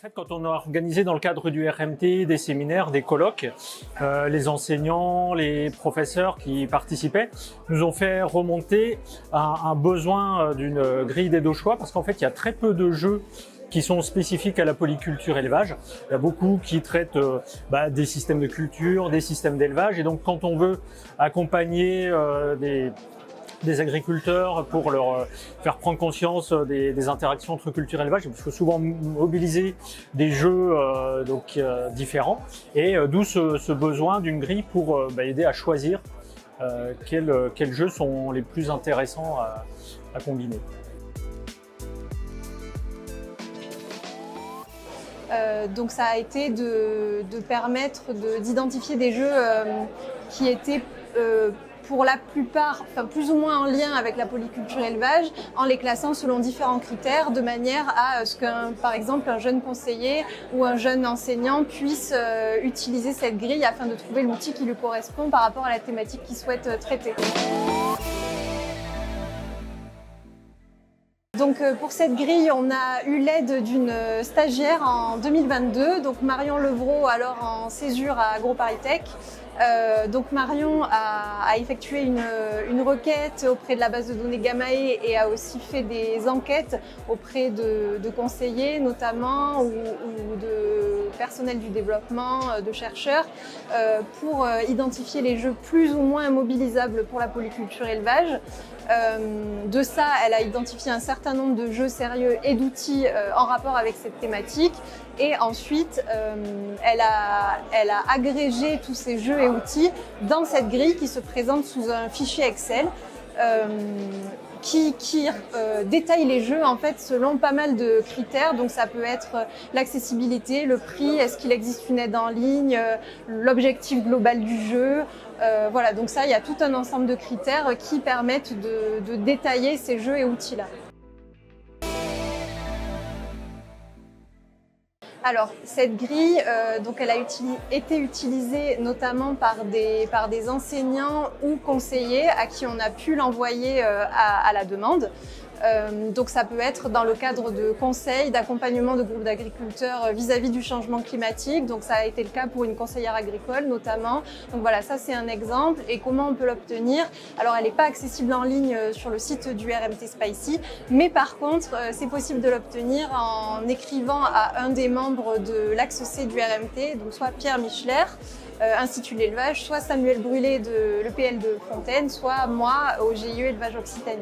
fait, quand on a organisé dans le cadre du RMT des séminaires, des colloques, les enseignants, les professeurs qui participaient nous ont fait remonter un besoin d'une grille des deux choix, parce qu'en fait, il y a très peu de jeux qui sont spécifiques à la polyculture élevage. Il y a beaucoup qui traitent des systèmes de culture, des systèmes d'élevage, et donc quand on veut accompagner des agriculteurs pour leur faire prendre conscience des interactions entre culture et élevage, il faut souvent mobiliser des jeux différents, et d'où ce besoin d'une grille pour aider à choisir quels jeux sont les plus intéressants à combiner. Donc ça a été de permettre d'identifier des jeux qui étaient pour la plupart, plus ou moins en lien avec la polyculture élevage, en les classant selon différents critères, de manière à ce par exemple, un jeune conseiller ou un jeune enseignant puisse utiliser cette grille afin de trouver l'outil qui lui correspond par rapport à la thématique qu'il souhaite traiter. Donc pour cette grille, on a eu l'aide d'une stagiaire en 2022, donc Marion Levrault, alors en césure à AgroParisTech. Donc Marion a effectué une requête auprès de la base de données Gamae et a aussi fait des enquêtes auprès de conseillers notamment ou de personnel du développement, de chercheurs, pour identifier les jeux plus ou moins mobilisables pour la polyculture élevage. De ça, elle a identifié un certain nombre de jeux sérieux et d'outils en rapport avec cette thématique. Et ensuite, elle a agrégé tous ces jeux et outils dans cette grille qui se présente sous un fichier Excel qui détaille les jeux en fait selon pas mal de critères. Donc ça peut être l'accessibilité, le prix, est-ce qu'il existe une aide en ligne, l'objectif global du jeu. Voilà, donc ça, il y a tout un ensemble de critères qui permettent de détailler ces jeux et outils-là. Alors, cette grille, donc elle a été utilisée notamment par des enseignants ou conseillers à qui on a pu l'envoyer à la demande. Donc ça peut être dans le cadre de conseils, d'accompagnement de groupes d'agriculteurs vis-à-vis du changement climatique. Donc ça a été le cas pour une conseillère agricole notamment. Donc voilà, ça c'est un exemple. Et comment on peut l'obtenir? Alors elle n'est pas accessible en ligne sur le site du RMT Spicy, mais par contre c'est possible de l'obtenir en écrivant à un des membres de l'axe C du RMT, donc soit Pierre Michler, Institut de l'élevage, soit Samuel Brûlé de l'EPL de Fontaine, soit moi au GIE Élevage Occitanie.